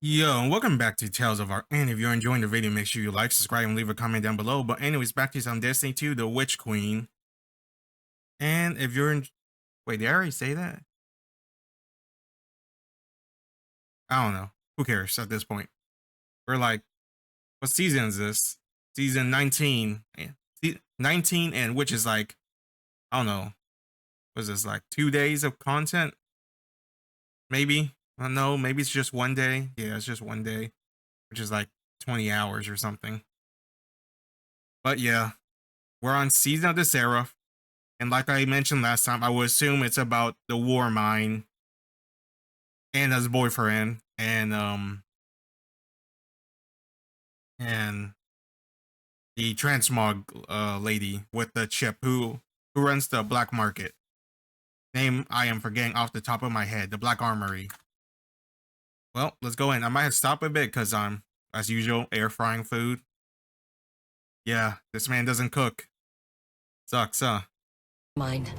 Yo, and welcome back to Tales of Art. And if you're enjoying the video, make sure you like, subscribe, and leave a comment down below. But anyways, back to some Destiny 2, the Witch Queen. And if you're in... Wait, did I already say that? I don't know. Who cares at this point? We're like, what season is this? Season 19. 19, and which is like, I don't know. Was this like 2 days of content? Maybe. I don't know. Maybe it's just 1 day. Yeah, it's just 1 day, which is like 20 hours or something. But yeah, we're on Season of the Seraph. And like I mentioned last time, I would assume it's about the war mine and his boyfriend and the transmog lady with the chip who runs the black market. Name I am forgetting off the top of my head. The Black Armory. Well, let's go in. I might have to stop a bit because I'm, as usual, air frying food. Yeah, this man doesn't cook. Sucks, huh? Mind.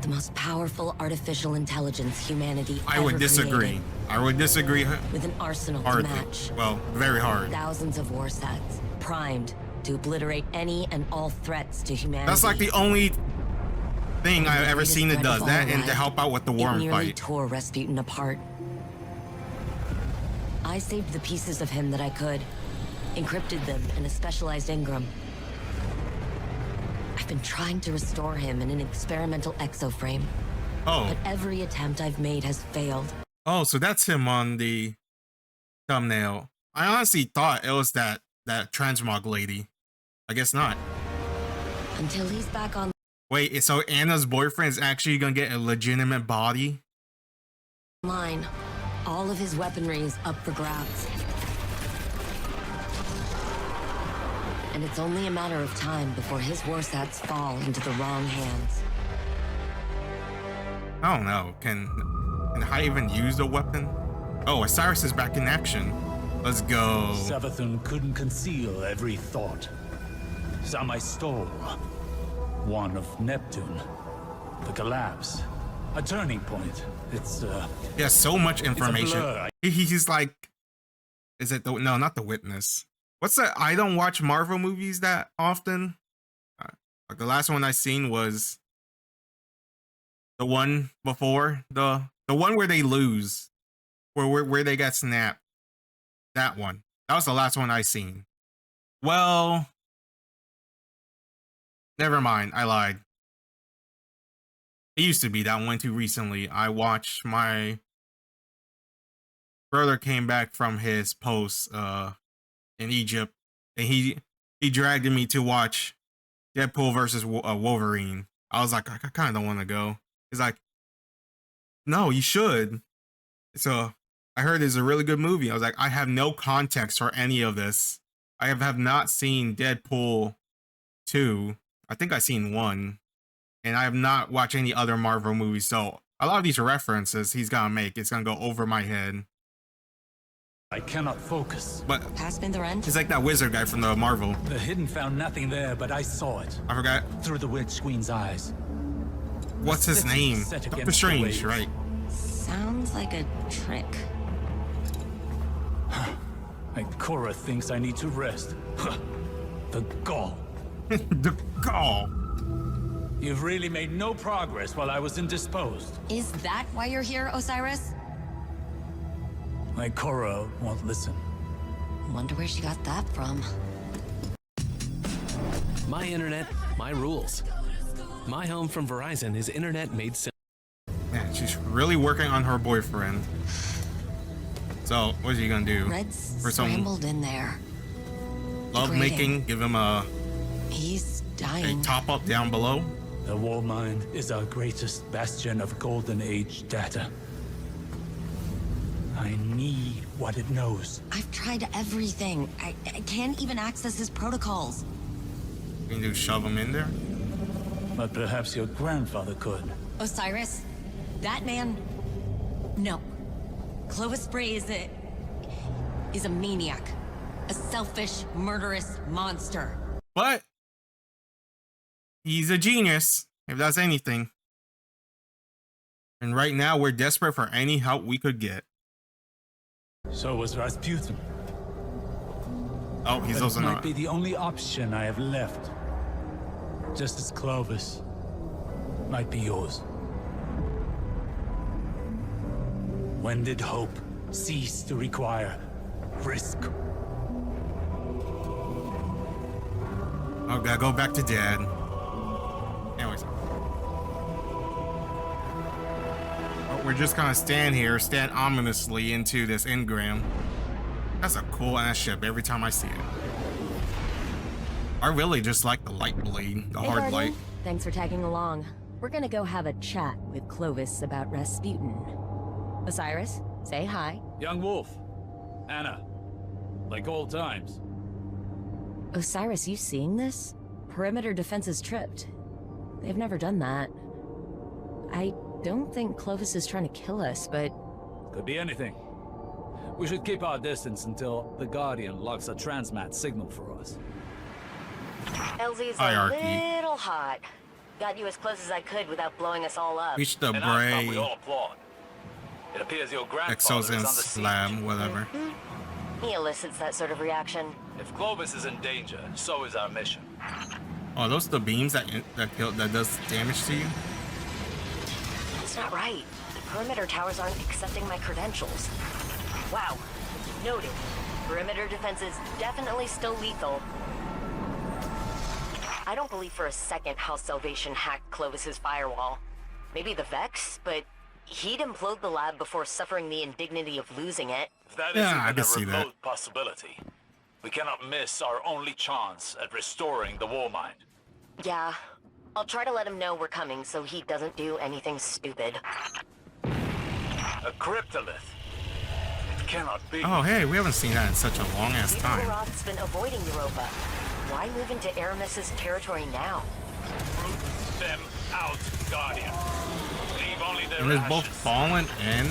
The most powerful artificial intelligence humanity I would disagree. Created. I would disagree. With an arsenal hard to match. Well, very hard. Thousands of war sets, primed to obliterate any and all threats to humanity. That's like the only thing I've ever seen that does that, and to help out with the worm nearly fight. Tore Rasputin apart. I saved the pieces of him that I could, encrypted them in a specialized engram. I've been trying to restore him in an experimental exoframe. Oh. But every attempt I've made has failed. Oh, so that's him on the thumbnail. I honestly thought it was that transmog lady. I guess not. Until he's back on. Wait, so Anna's boyfriend is actually gonna get a legitimate body? Line. All of his weaponry is up for grabs. And it's only a matter of time before his warsats fall into the wrong hands. I don't know. Can I even use the weapon? Oh, Osiris is back in action. Let's go. Savathûn couldn't conceal every thought. Some I stole. One of Neptune. The collapse. A turning point. It's he has so much information. He's like, is it no, not The Witness. What's that? I don't watch Marvel movies that often. Like the last one I seen was the one before the one where they lose, where they got snapped. That one. That was the last one I seen. Well, never mind. I lied. It used to be that one too recently. I watched, my brother came back from his post in Egypt, and he dragged me to watch Deadpool versus Wolverine. I was like, I kind of don't want to go. He's like, no, you should. So I heard it's a really good movie. I was like, I have no context for any of this. I have not seen Deadpool 2. I think I've seen 1. And I have not watched any other Marvel movies. So a lot of these references he's gonna make, it's gonna go over my head. I cannot focus. But pass me the wrench. He's like that wizard guy from the Marvel. The hidden found nothing there, but I saw it. I forgot. Through the Witch Queen's eyes. What's his name? Doctor Strange, right? Sounds like a trick. And Cora thinks I need to rest. The gall. The gall. You've really made no progress while I was indisposed. Is that why you're here, Osiris? My Cora won't listen. Wonder where she got that from. My internet, my rules. My home from Verizon is internet made simple. Man, she's really working on her boyfriend. So, what is he gonna do? Red's for some scrambled in there. love making? Give him He's a dying. top up down below. The War Mind is our greatest bastion of Golden Age data. I need what it knows. I've tried everything. I can't even access his protocols. You can do shove him in there. But perhaps your grandfather could. Osiris, that man. No. Clovis Bray is a maniac. A selfish, murderous monster. But he's a genius, if that's anything. And right now, we're desperate for any help we could get. So was Rasputin. Oh, he's But also it might not. be the only option I have left. Just as Clovis might be yours. When did hope cease to require risk? Oh, gotta go back to Dad. Anyways. Oh, we're just gonna stand here, stand ominously into this engram. That's a cool ass ship every time I see it. I really just like the light blade, the Hey, hard Guardian. light. Thanks for tagging along. We're gonna go have a chat with Clovis about Rasputin. Osiris, say hi. Young Wolf. Anna. Like old times. Osiris, you seeing this? Perimeter defense is tripped. They've never done that. I don't think Clovis is trying to kill us, but Could be anything. We should keep our distance until the Guardian locks a transmat signal for us. LZ's Hierarchy. a little hot. Got you as close as I could without blowing us all up. Reach the And I thought we Bray, all applaud. It appears your grandfather is Exos on and the siege. Slam, whatever. He elicits that sort of reaction. If Clovis is in danger, so is our mission. Oh, are those the beams that does damage to you? That's not right. The perimeter towers aren't accepting my credentials. Wow. Noted. Perimeter defense is definitely still lethal. I don't believe for a second House Salvation hacked Clovis's firewall. Maybe the Vex, but he'd implode the lab before suffering the indignity of losing it. If that Yeah, is I even can a see that. remote possibility, we cannot miss our only chance at restoring the Warmind. Yeah. I'll try to let him know we're coming so he doesn't do anything stupid. A cryptolith. It cannot be. Oh, hey, we haven't seen that in such a long ass Xivu time. Arath's been avoiding Europa. Why move into Aramis's territory now? Root them out, Guardian. Leave only their And there's both ashes. Fallen and...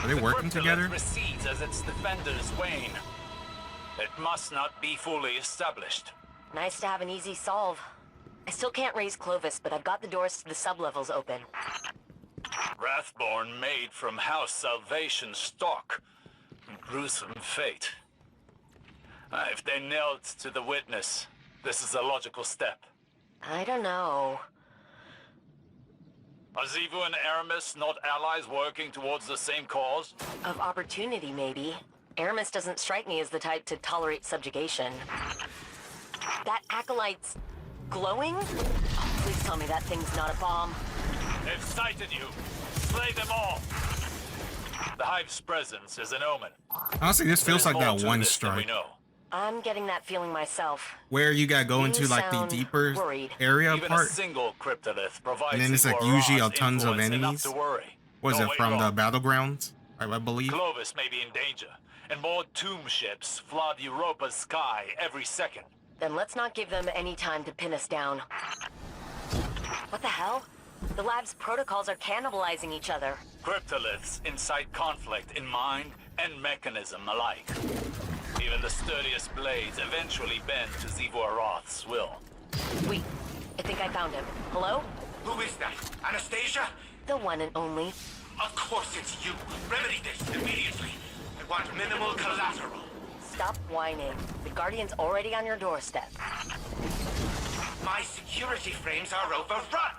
Are they The working cryptolith together? recedes as its defenders wane. It must not be fully established. Nice to have an easy solve. I still can't raise Clovis, but I've got the doors to the sublevels open. Wrathborn made from House Salvation stock. Gruesome fate. If they knelt to the witness, this is a logical step. I don't know. Are Xivu and Aramis not allies working towards the same cause? Of opportunity, maybe. Aramis doesn't strike me as the type to tolerate subjugation. That acolyte's glowing? Oh, please tell me that thing's not a bomb. They've sighted you. Slay them all. The Hive's presence is an omen. Honestly, this feels There's like more that to one this than we strike know. I'm getting that feeling myself. where you gotta go You into like the sound deeper worried. area Even part. a single cryptolith provides And then it's like Xivu usually Arath's tons of influence enough enemies. to worry. Was Don't it wait from the long. battlegrounds? I believe. Clovis may be in danger, and more tomb ships flood Europa's sky every second. Then let's not give them any time to pin us down. What the hell? The lab's protocols are cannibalizing each other. Cryptoliths incite conflict in mind and mechanism alike. Even the sturdiest blades eventually bend to Xivu Arath's will. Wait, I think I found him. Hello? Who is that? Anastasia? The one and only. Of course it's you. Remedy this immediately. I want minimal collateral. Stop whining. The Guardian's already on your doorstep. My security frames are overrun.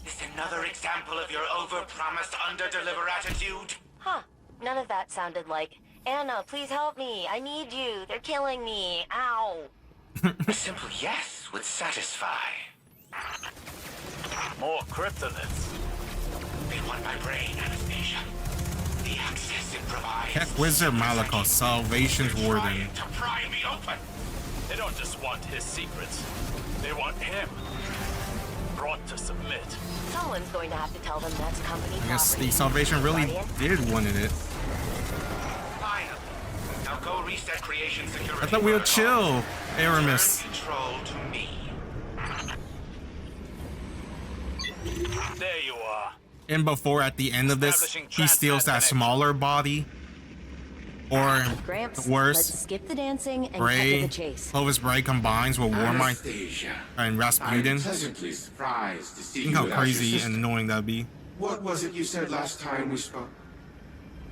Is another example of your over-promised, under-deliver attitude? Huh. None of that sounded like, Anna, please help me. I need you. They're killing me. Ow. A simple yes would satisfy. More cryptoliths. They want my brain, Anastasia. The access it provides. Tech Wizard Malakos, Salvation's Warden. Trying to pry me open. They don't just want his secrets. They want him. Brought to submit. Someone's going to have to tell them that's company I guess property. the Salvation really Guardian? did wanted it. Finally. Now go reset creation security. I thought we would protocol. chill, Aramis. Turn control to me. There you are. And before, at the end of this, Establishing he steals that transmat smaller body. Or Gramps, let's worse, skip the dancing and cut to Bray, the chase. Clovis Bray combines with Warmind Anastasia, and I'm Rasputin. pleasantly surprised to see Think you how without your crazy sister. and annoying that'd be. What was it you said last time we spoke?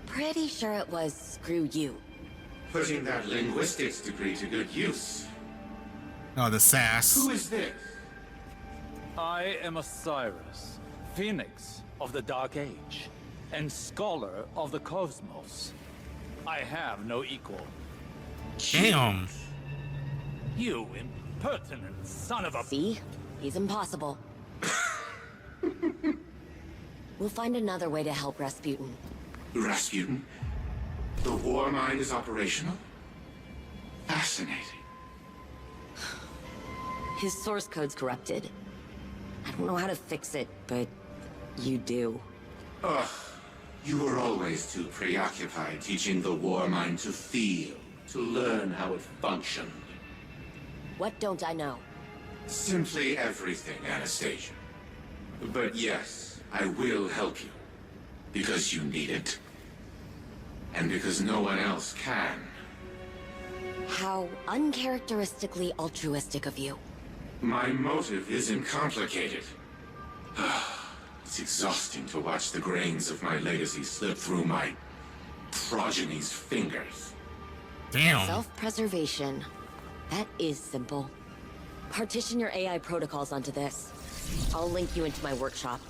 Pretty sure it was screw you. Putting that linguistics degree to good use. Oh, the sass. Who is this? I am Osiris, Phoenix of the Dark Age, and Scholar of the Cosmos. I have no equal. Damn. You impertinent son of a... See? He's impossible. We'll find another way to help Rasputin. Rasputin? The war mind is operational? Fascinating. His source code's corrupted. I don't know how to fix it, but you do. Ugh. You were always too preoccupied teaching the war mind to feel, to learn how it functioned. What don't I know? Simply everything, Anastasia. But yes, I will help you. Because you need it. And because no one else can. How uncharacteristically altruistic of you. My motive isn't complicated. It's exhausting to watch the grains of my legacy slip through my progeny's fingers. Damn. Self-preservation. That is simple. Partition your AI protocols onto this. I'll link you into my workshop.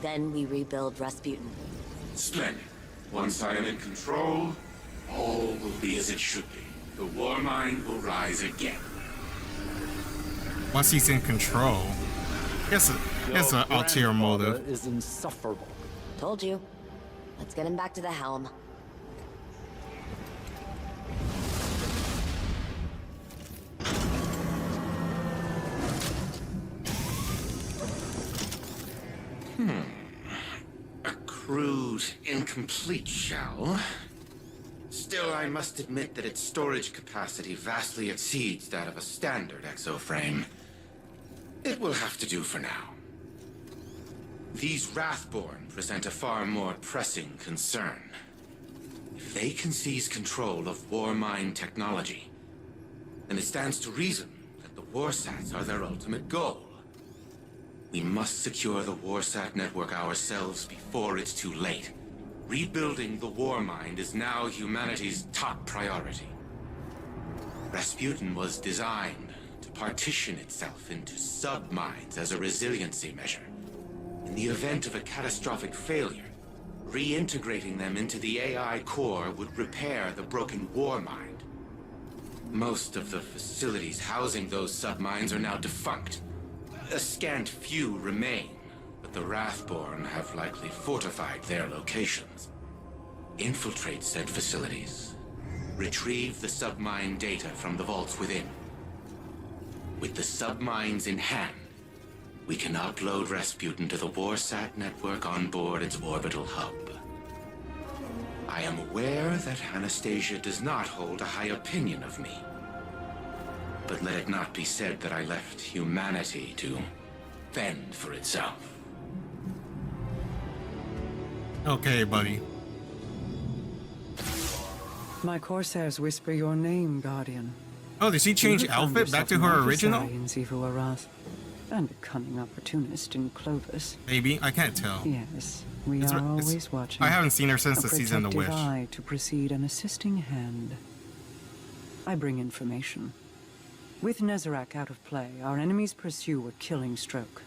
Then we rebuild Rasputin. Splendid. Once I am in control, all will be as it should be. The war mind will rise again. Once he's in control, it's an ulterior motive. Is insufferable. Told you. Let's get him back to the helm. A crude, incomplete shell. Still, I must admit that its storage capacity vastly exceeds that of a standard exoframe. It will have to do for now. These Wrathborn present a far more pressing concern. If they can seize control of war mind technology, then it stands to reason that the Warsats are their ultimate goal. We must secure the Warsat network ourselves before it's too late. Rebuilding the war mind is now humanity's top priority. Rasputin was designed to partition itself into sub-minds as a resiliency measure. In the event of a catastrophic failure, reintegrating them into the AI core would repair the broken war mind. Most of the facilities housing those sub-minds are now defunct. A scant few remain, but the Wrathborn have likely fortified their locations. Infiltrate said facilities. Retrieve the sub-mind data from the vaults within. With the sub-minds in hand, we can upload Rasputin to the Warsat network on board its orbital hub. I am aware that Anastasia does not hold a high opinion of me. But let it not be said that I left humanity to fend for itself. Okay, buddy. My Corsairs whisper your name, Guardian. Oh, did she change You found outfit back to yourself her an original? adversary in Xivu Arath, and a cunning opportunist in Clovis. Maybe, I can't tell. Yes, we It's- are it's- always watching. I haven't seen her since A the season of The Wish. protective eye to precede an assisting hand. I bring information. With Nezarec out of play, our enemies pursue a killing stroke.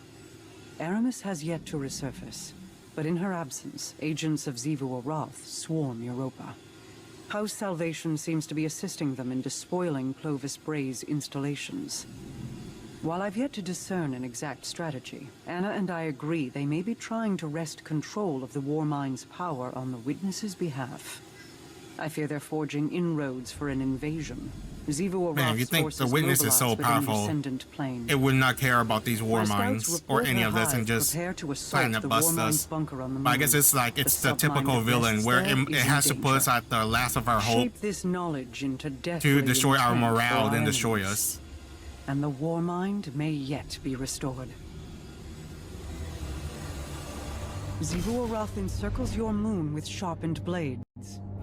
Aramis has yet to resurface, but in her absence, agents of Xivu Arath swarm Europa. House Salvation seems to be assisting them in despoiling Clovis Bray's installations. While I've yet to discern an exact strategy, Anna and I agree they may be trying to wrest control of the Warmind's power on the Witness's behalf. I fear they're forging inroads for an invasion. Xivu Man, if you Arath's think forces the Witness is so mobilized within the powerful, Ascendant Plane. it would not care about these war My scouts minds or report any the of this and Hive just prepare to assault plan to the bust Warmind's us. bunker on the But I guess moon. it's like it's the submind typical that villain rests where there it is has in to put us danger. at the last of our hope Shape this knowledge into death to destroy our intent for morale, then our destroy enemies. us. And the Warmind may yet be restored. Xivu Arath encircles your moon with sharpened blades.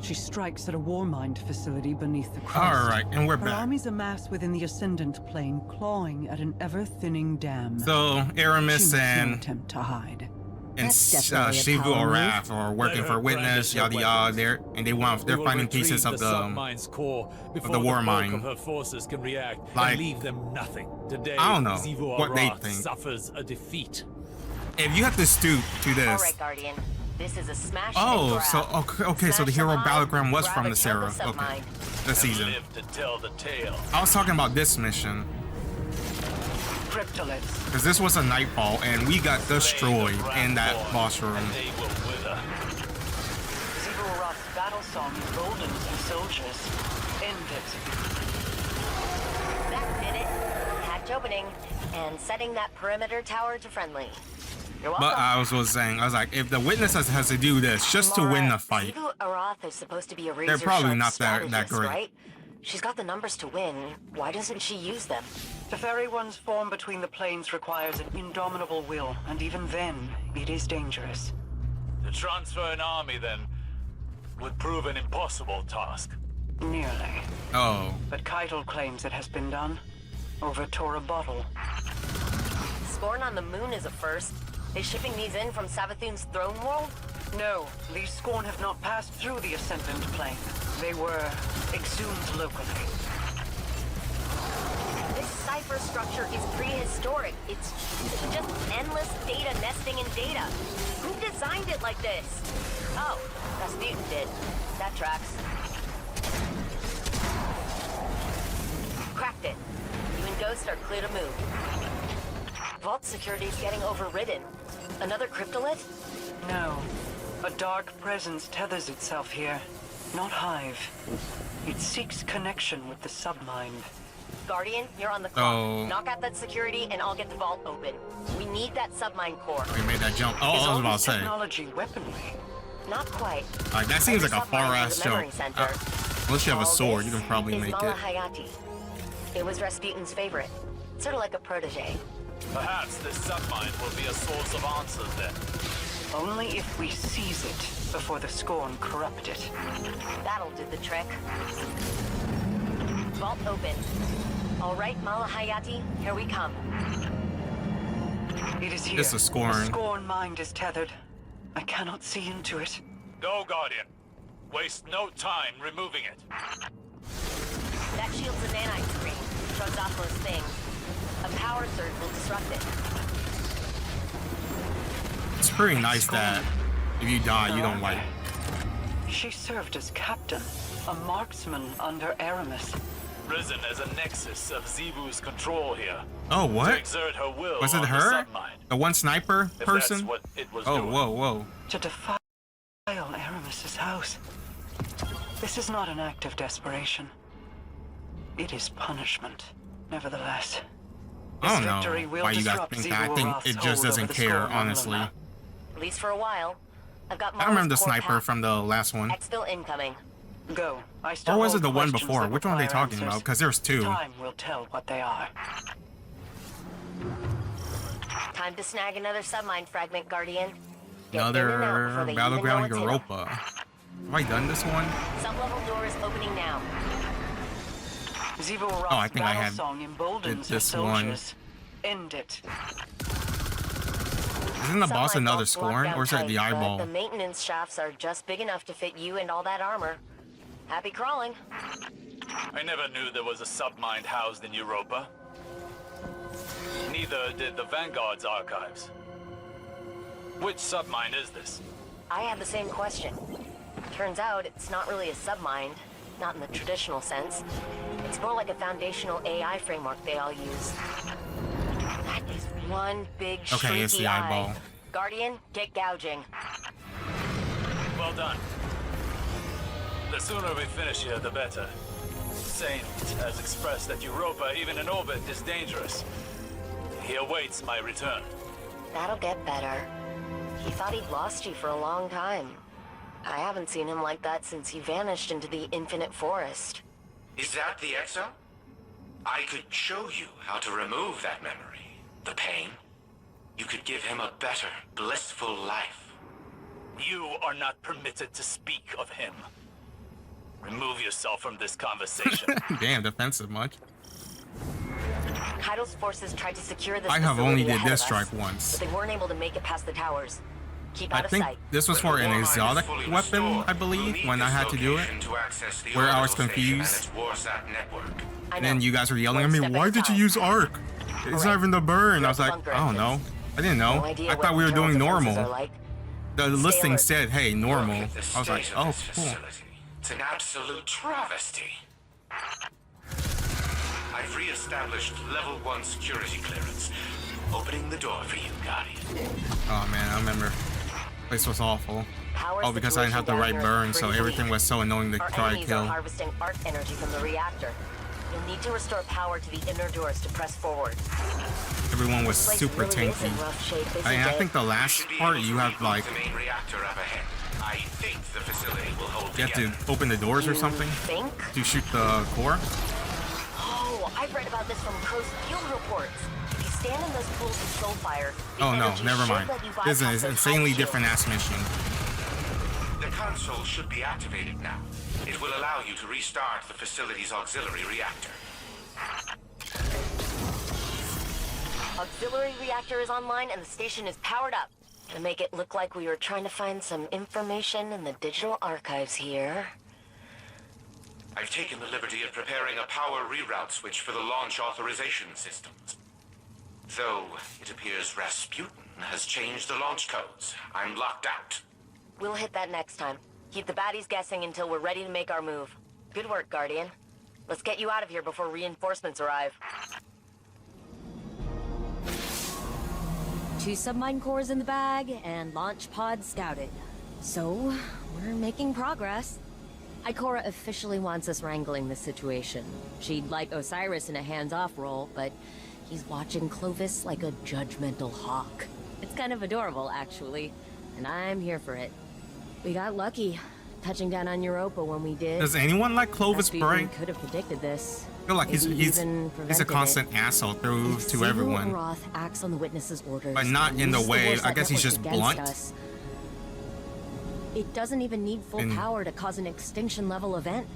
She strikes at a Warmind facility beneath the crust. Alright, and we're Her back. armies amass within the Ascendant Plane, clawing at an ever-thinning dam. So, She Aramis makes no and attempt to hide. and Xivu Arath or working for Witness, yada yada. They're finding pieces of submine's core before the war bulk mine. of her forces can react Like, and leave them nothing. Today, I don't know Xivu what they Arath think. suffers a defeat. If you have to stoop to this. All right, Guardian. This is a smash. Oh, and so grab. okay, so the Smash hero the hive, battleground was grab from a the chunk of Seraph. Okay, submine. this season. Live to tell the tale. I was talking about this mission Cryptoliths. because this was a nightfall and we got destroyed in that boss room. They will wither. Xivu Arath's battle song emboldens the soldiers. End it. That did it. Hatch opening and setting that perimeter tower to friendly. You're welcome. But I was saying, I was like, if the Witness has to do this just to win the fight, Xivu Arath is supposed to be a they're probably not that strategist, great. right? She's got the numbers to win. Why doesn't she use them? The fairy one's form between the planes requires an indomitable will, and even then, it is dangerous. To transfer an army, then, would prove an impossible task. Nearly. Oh, But Keitel claims it has been done. Over Tora Bottle. Scorn on the moon is a first. They shipping these in from Savathûn's throne world? No, these Scorn have not passed through the Ascendant plane. They were exhumed locally. This cipher structure is prehistoric. It's just endless data nesting in data. Who designed it like this? Oh, Rasputin did. That tracks. Cracked it. You and Ghost are clear to move. Vault security's getting overridden. Another cryptolith? No. A dark presence tethers itself here. Not Hive. It seeks connection with the submind. Guardian, you're on the clock. Oh. Knock out that security and I'll get the vault open. We need that submine core. we made that jump. Oh, Is I was all about this to say, technology weaponry? Not quite. like that seems like a Every submine far has ass a memory jump. center. Unless you have a All sword, you this can probably is make Mala it. Hayati. It was Rasputin's favorite. Sort of like a protege. Perhaps this submine will be a source of answers then. Only if we seize it before the Scorn corrupt it. That'll do the trick. Vault open. All right, Mala Hayati, here we come. It is here. This is Scorn. The Scorn mind is tethered. I cannot see into it. Go, Guardian. Waste no time removing it. That shield's a nanite screen. Shrugs off those things. A power surge will disrupt it. It's pretty nice that if you die, you don't wipe. She served as captain, a marksman under Aramis. Risen as a nexus of Xivu's control here. Oh, To what? exert her will Was it on her? the submine. The one sniper If person? that's what it was Oh, doing. whoa, whoa. To defile Aramis's house. This is not an act of desperation. It is punishment, nevertheless. I don't This victory know will why you guys disrupt think that. I Xivu think Arath's it just hold doesn't over the care, Scorn honestly. Luna. At least for a while. I've got I remember the Mala's core sniper packed. from the last one. Exfil incoming. Go. I still Or was it hold the one questions before? that Which one are they require talking about? answers. Because there's two. Time will tell what they are. Time to snag another submine fragment, Guardian. Get in and out Another before they even Battleground know it's in 'em. Europa. Have I done this one? Sublevel door is opening now. Xivu Arath's I think I battle had song emboldens did this her one. soldiers. End it. Isn't the boss Submine another vault's locked Scorn? down Or is it tight, the but eyeball? The maintenance shafts are just big enough to fit you and all that armor. Happy crawling. I never knew there was a submine housed in Europa. Neither did the Vanguard's archives. Which submine is this? I had the same question. Turns out it's not really a submind, not in the traditional sense. It's more like a foundational AI framework they all use. That is one big Okay, it's shrieky the eye. eyeball. Guardian, get gouging. Well done. The sooner we finish here, the better. Saint has expressed that Europa, even in orbit, is dangerous. He awaits my return. That'll get better. He thought he'd lost you for a long time. I haven't seen him like that since he vanished into the infinite forest. Is that the exo? I could show you how to remove that memory. The pain. You could give him a better, blissful life. You are not permitted to speak of him. Remove yourself from this conversation. Damn, defensive much. Keitel's forces tried to secure this I have only facility did ahead this of us, strike once. but they weren't able to make it past the towers. Keep I out of think sight. this was for an exotic weapon, I believe, when I had to do it. Where I was confused. And then you guys were yelling at me, why did you use arc? It's not even the burn. I was like, I don't know. I didn't know. I thought we were doing normal. The listing said, hey, normal. I was like, oh, cool. It's an absolute travesty. I've re-established level 1 security clearance. Opening the door for you, Guardian. Oh man, I remember. This place was awful. Power Oh, because I didn't have the right situation down here burn, is so pretty everything weak. was so annoying to Our try to enemies are kill. harvesting arc energy from the reactor. You'll need to restore power to the inner doors to press forward. Everyone was This place super really is in tanky. rough shape, isn't I it? think the last part you have like, the main reactor up ahead. I think the facility will hold you have together. to open the doors or You something think? to shoot the core. Oh, I've read about this from Crow's field reports. If you stand in those pools of soul fire, the Oh no, energy never should mind. let you This bypass is an those insanely hive different shields. ass mission. The console should be activated now. It will allow you to restart the facility's auxiliary reactor. Auxiliary reactor is online and the station is powered up. To make it look like we were trying to find some information in the digital archives here. I've taken the liberty of preparing a power reroute switch for the launch authorization systems. Though it appears Rasputin has changed the launch codes. I'm locked out. We'll hit that next time. Keep the baddies guessing until we're ready to make our move. Good work, Guardian. Let's get you out of here before reinforcements arrive. 2 submine cores in the bag, and launch pod scouted. So, we're making progress. Ikora officially wants us wrangling this situation. She'd like Osiris in a hands-off role, but he's watching Clovis like a judgmental hawk. It's kind of adorable, actually, and I'm here for it. We got lucky, touching down on Europa when we did. Does anyone like Clovis Bray? Could have predicted this. I feel like he's Maybe even a prevented constant asshole through If to Xivu everyone. Arath acts on the witnesses' orders, But not and in the uses way- Warsat I guess he's network just against blunt. us, it doesn't even need full And- power to cause an extinction-level event.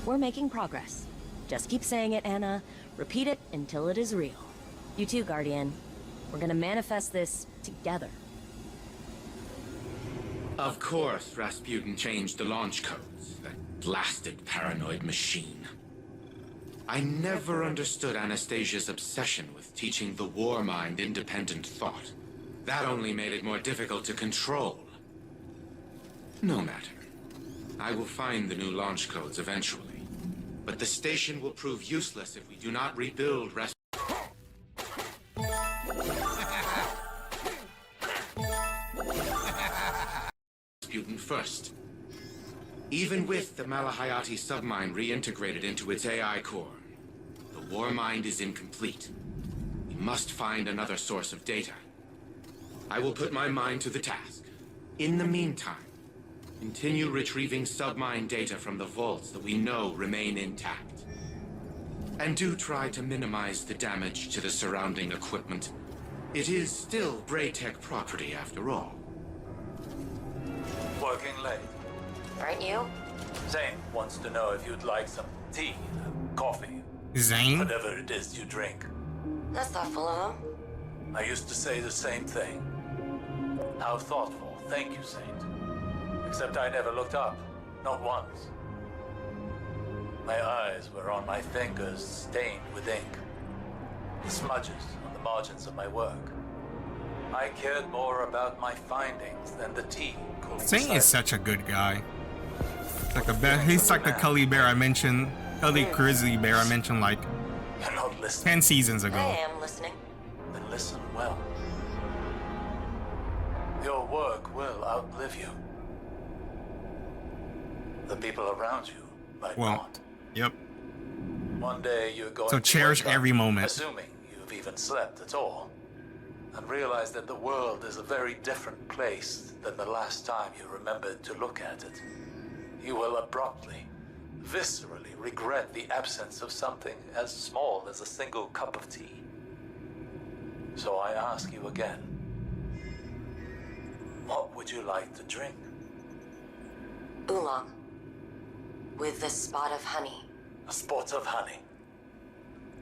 We're making progress. Just keep saying it, Anna. Repeat it until it is real. You too, Guardian. We're gonna manifest this together. Of course, Rasputin changed the launch codes. That blasted paranoid machine. I never understood Anastasia's obsession with teaching the war mind independent thought. That only made it more difficult to control. No matter. I will find the new launch codes eventually. But the station will prove useless if we do not rebuild Rasputin first. Even with the Malahayati submine reintegrated into its AI core, the war mind is incomplete. We must find another source of data. I will put my mind to the task. In the meantime, continue retrieving submine data from the vaults that we know remain intact. And do try to minimize the damage to the surrounding equipment. It is still Braytech property after all. Working late. Aren't you? Zane wants to know if you'd like some tea, coffee, Zane? whatever it is you drink. That's thoughtful of him. I used to say the same thing. How thoughtful. Thank you, Saint. Except I never looked up. Not once. My eyes were on my fingers stained with ink. The smudges on the margins of my work. I cared more about my findings than the tea cooling Zane beside is such a good guy. Like he's like the Cully Bear I mentioned, Cully Grizzly Bear I mentioned like me. You're not listening. 10 seasons ago. I am listening. Then listen well. Your work will outlive you. The people around you might Well, not. yep. One day you're going So to cherish wake up, every moment. assuming you've even slept at all, and realize that the world is a very different place than the last time you remembered to look at it. You will abruptly, viscerally regret the absence of something as small as a single cup of tea. So I ask you again, what would you like to drink? Oolong. With a spot of honey. A spot of honey.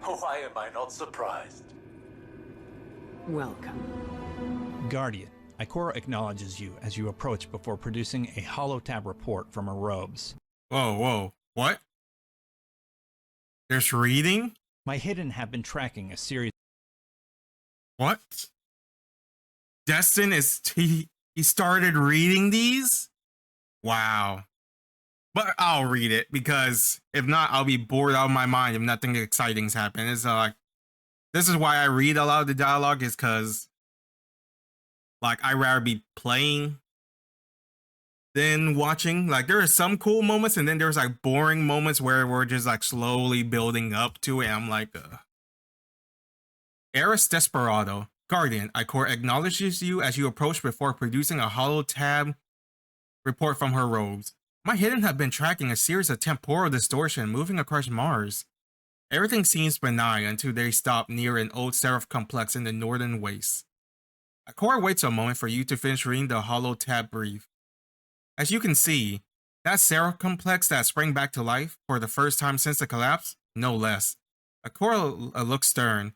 Why am I not surprised? Welcome. Guardian, Ikora acknowledges you as you approach before producing a holotab report from her robes. Whoa, whoa. What? There's reading? My hidden have been tracking a series. What? Destin is... He started reading these? Wow. But I'll read it, because if not, I'll be bored out of my mind if nothing exciting's happened. It's like... This is why I read a lot of the dialogue, is because... Like, I'd rather be playing than watching. Like, there are some cool moments, and then there's like boring moments where we're just like slowly building up to it. And I'm like, Eris Desperado, Guardian, Ikora acknowledges you as you approach before producing a holotab report from her robes. My hidden have been tracking a series of temporal distortion moving across Mars. Everything seems benign until they stop near an old Seraph complex in the northern wastes. Ikora waits a moment for you to finish reading the holotab brief. As you can see, that Seraph complex that sprang back to life for the first time since the collapse, no less. Ikora looks stern.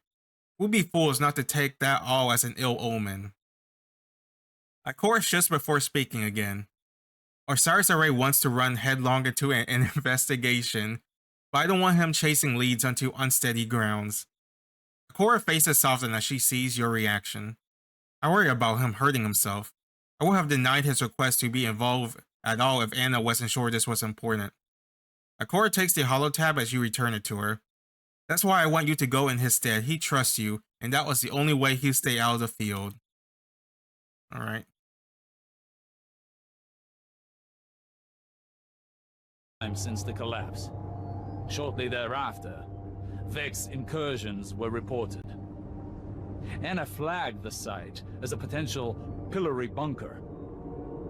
We'll be fools not to take that all as an ill omen. Ikora shifts before speaking again. Osiris Array wants to run headlong into an investigation, but I don't want him chasing leads onto unsteady grounds. Ikora faces soften as she sees your reaction. I worry about him hurting himself. I would have denied his request to be involved at all if Anna wasn't sure this was important. Ikora takes the holotab as you return it to her. That's why I want you to go in his stead. He trusts you, and that was the only way he'll stay out of the field. Alright. Since the collapse. Shortly thereafter, Vex incursions were reported. Anna flagged the site as a potential pillory bunker.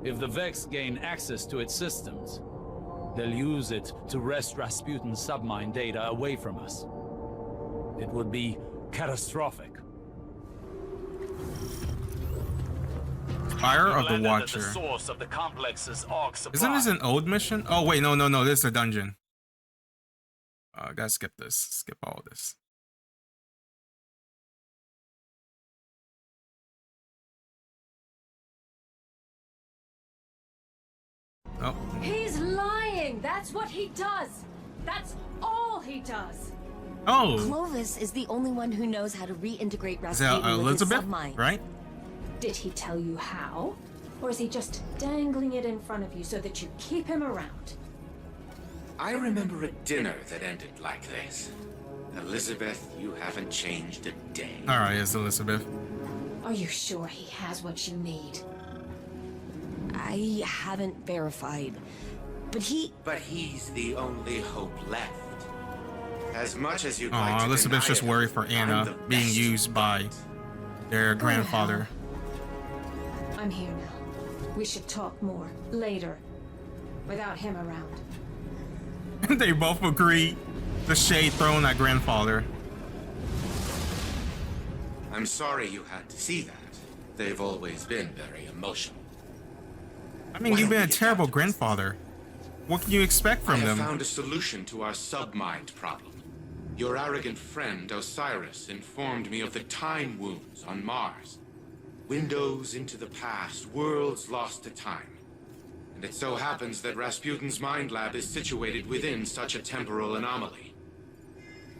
If the Vex gain access to its systems, they'll use it to wrest Rasputin's submine data away from us. It would be catastrophic. Fire of the Watcher. The source of the complex's arc supply. Isn't this an old mission? Oh wait, no, this is a dungeon. I gotta skip this. Skip all of this. Oh. He's lying! That's what he does! That's all he does! Oh! Clovis is the only one who knows how to reintegrate Is that Rasputin with his Elizabeth, submine. right? Did he tell you how? Or is he just dangling it in front of you so that you keep him around? I remember a dinner that ended like this. Elizabeth, you haven't changed a day. Alright, it's Elizabeth. Are you sure he has what you need? I haven't verified, but he's the only hope left. As much as you'd like to Elizabeth's just worried for Anna being used by their grandfather. I'm here now. We should talk more later, without him around. They both agree. The shade thrown at grandfather. I'm sorry you had to see that. They've always been very emotional. I mean, you've been a terrible grandfather. What can you expect from them? I have found a solution to our submind problem. Your arrogant friend Osiris informed me of the time wounds on Mars. Windows into the past, worlds lost to time. And it so happens that Rasputin's mind lab is situated within such a temporal anomaly.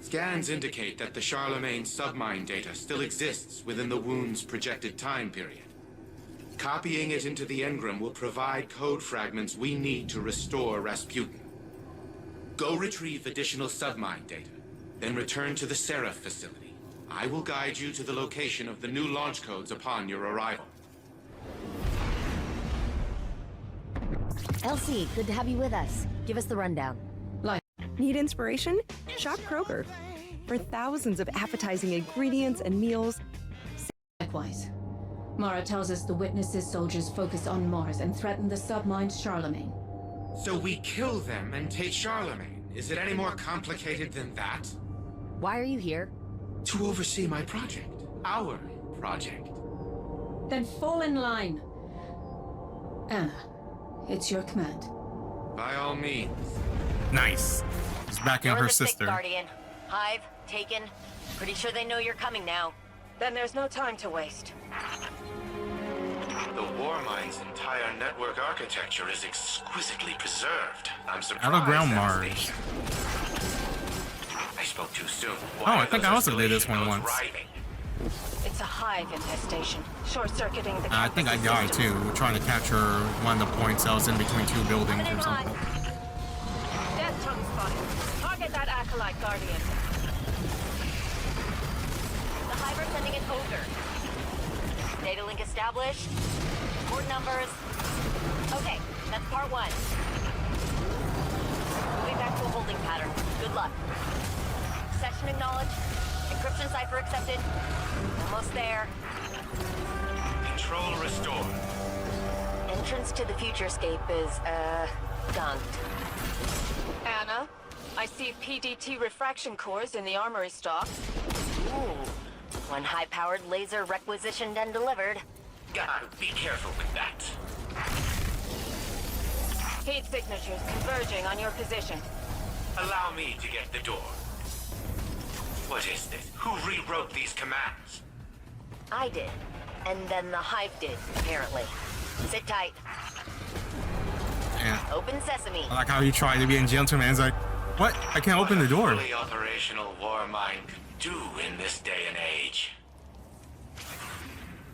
Scans indicate that the Charlemagne submind data still exists within the wound's projected time period. Copying it into the engram will provide code fragments we need to restore Rasputin. Go retrieve additional submind data, then return to the Seraph facility. I will guide you to the location of the new launch codes upon your arrival. Elsie, good to have you with us. Give us the rundown. Need inspiration? Shop Kroger. For thousands of appetizing ingredients and meals. Likewise. Mara tells us the Witnesses soldiers focus on Mars and threaten the submind Charlemagne. So we kill them and take Charlemagne. Is it any more complicated than that? Why are you here? To oversee my project. Our project. Then fall in line. Anna, it's your command. By all means. Nice. She's backing up her sister. Guardian. Hive, taken. Pretty sure they know you're coming now. Then there's no time to waste. The Warmind's entire network architecture is exquisitely preserved. I'm surprised. Battleground that's Mars. I spoke too soon. Oh, I think I also did this one once. It's a hive infestation, short-circuiting the. I think I died too, trying to capture one of the points I was in between two buildings or something. Death tongue spotted. Target that acolyte guardian. The hive are sending an ogre. Data link established. Port numbers. Okay, that's part 1. Moving back to a holding pattern. Good luck. Session acknowledged. Encryption cipher accepted. Almost there. Control restored. Entrance to the futurescape is, gunked. Anna, I see PDT refraction cores in the armory stock. Ooh. One high-powered laser requisitioned and delivered. Gotta be careful with that. Heat signatures converging on your position. Allow me to get the door. What is this? Who rewrote these commands? I did. And then the hive did, apparently. Sit tight. Yeah. Open sesame. I like how he tried to be a gentleman. It's like, what? I can't open the door. Fully operational Warmind could do in this day and age.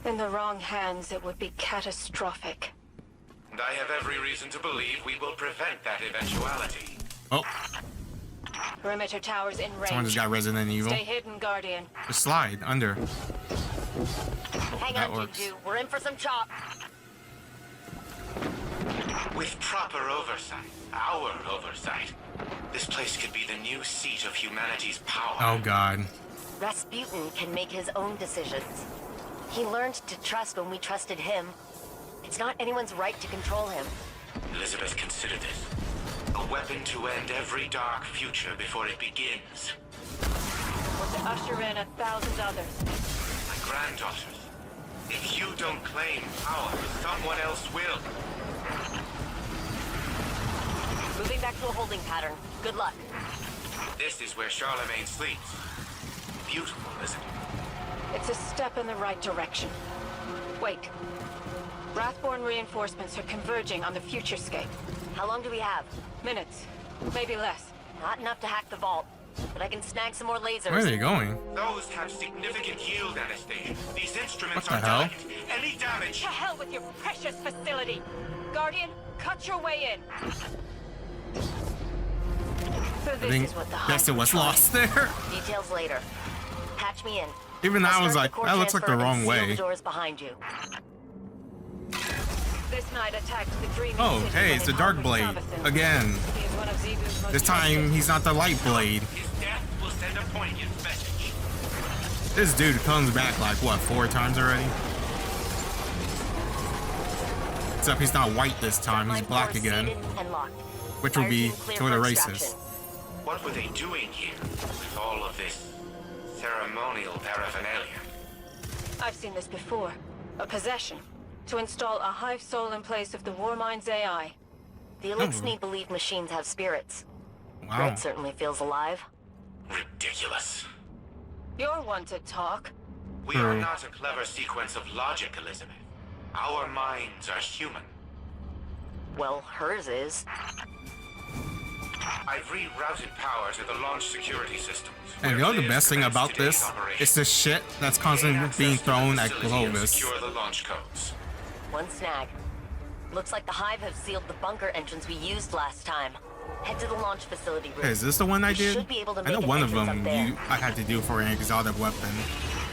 In the wrong hands, it would be catastrophic. And I have every reason to believe we will prevent that eventuality. Oh, Perimeter towers in range. someone just got Resident Evil. Stay hidden, Guardian. Just slide under. Hang That on, works. Xivu. We're in for some chop. With proper oversight, our oversight, this place could be the new seat of humanity's power. Oh God. Rasputin can make his own decisions. He learned to trust when we trusted him. It's not anyone's right to control him. Elizabeth, consider this. A weapon to end every dark future before it begins. Or to usher in 1,000 others. My granddaughters. If you don't claim power, someone else will. Moving back to a holding pattern. Good luck. This is where Charlemagne sleeps. Beautiful, isn't it? It's a step in the right direction. Wait. Wrathborn reinforcements are converging on the futurescape. How long do we have? Minutes. Maybe less. Not enough to hack the vault, but I can snag some more lasers. Where are they going? Those have significant yield, Anastasia. These instruments What are the hell? delicate. Any damage... To hell with your precious facility! Guardian, cut your way in! So I this think is what the guess it Hive was were lost there. Details later. Patch me in. Even I'll I was start like, the core that looks like the transfer wrong and seal way. the doors behind you. This night attacked the dreaming Oh, city hey, when it's it the Dark conquered Blade Savathûn. again. He is one of Xivu's most This time trusted. he's not the Light Blade. His death will send a poignant message. This dude comes back like what, 4 times already? Except he's not white this time, he's Line black 4 again, seated and locked. which will Fire be team clear sort of for racist. extraction. What were they doing here with all of this ceremonial paraphernalia? I've seen this before. A possession. To install a hive soul in place of the Warmind's AI. The Elixni believe machines have spirits. Wow. Red certainly feels alive. Ridiculous. You're one to talk. We are not a clever sequence of logic, Elizabeth. Our minds are human. Well, hers is. I've rerouted power to the launch security systems. And you know the best thing about this? It's the shit that's constantly being thrown at Clovis. Secure the launch codes. One snag. Looks like the Hive have sealed the bunker entrance we used last time. Head to the launch facility room. Hey, is this the one I We did? should be able to I know make an one of entrance them up there. I had to do for an exotic weapon.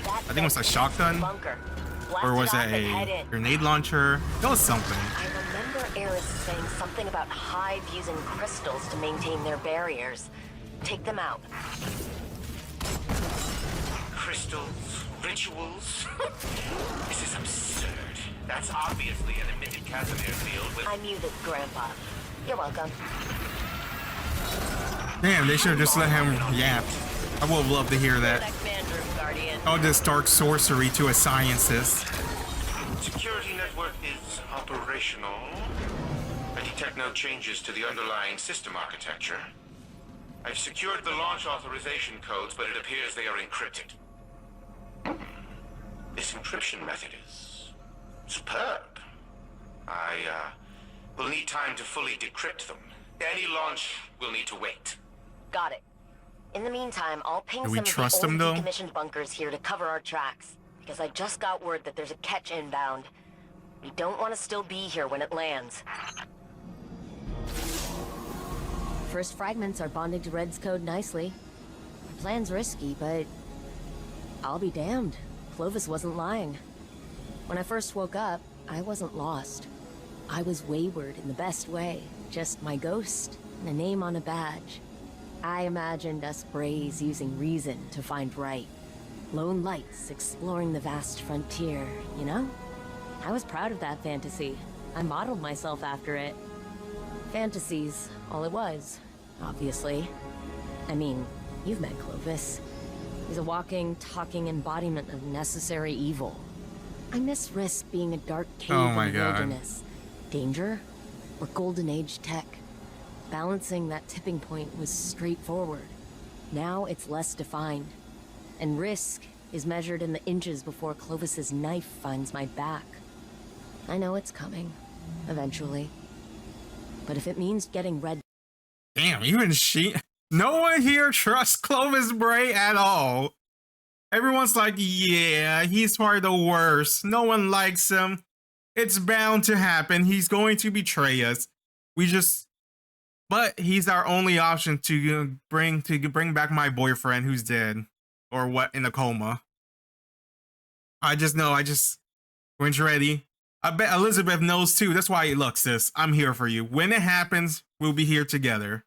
That I think it was a shotgun, bunker. Blast or was it it off and head a in. grenade launcher? It was something. I remember Eris saying something about Hive using crystals to maintain their barriers. Take them out. Crystals, rituals. This is absurd. That's obviously an emitted Casimir field with... I muted Grandpa. You're welcome. Damn, they should have just let him yap. I would have loved to hear that. That command room, Guardian. Oh, this dark sorcery to a scientist. Security network is operational. I detect no changes to the underlying system architecture. I've secured the launch authorization codes, but it appears they are encrypted. This encryption method is superb. I will need time to fully decrypt them. Any launch will need to wait. Got it. In the meantime, I'll ping Do we some trust of him, the though? old decommissioned bunkers here to cover our tracks. Because I just got word that there's a catch inbound. We don't want to still be here when it lands. First fragments are bonding to Red's code nicely. The plan's risky, but I'll be damned. Clovis wasn't lying. When I first woke up, I wasn't lost. I was wayward in the best way. Just my ghost and a name on a badge. I imagined us Brays using reason to find right. Lone lights exploring the vast frontier, you know? I was proud of that fantasy. I modeled myself after it. Fantasies, all it was, obviously. I mean, you've met Clovis. He's a walking, talking embodiment of necessary evil. I miss Risk being a dark cave in the wilderness. Danger, or golden age tech. Balancing that tipping point was straightforward. Now it's less defined. And risk is measured in the inches before Clovis's knife finds my back. I know it's coming, eventually. But if it means getting Red... Damn, even no one here trusts Clovis Bray at all. Everyone's like, yeah, he's probably the worst. No one likes him. It's bound to happen. He's going to betray us. But he's our only option to bring back my boyfriend who's dead. Or what, in a coma. When you're ready. I bet Elizabeth knows too. That's why, look, sis, I'm here for you. When it happens, we'll be here together.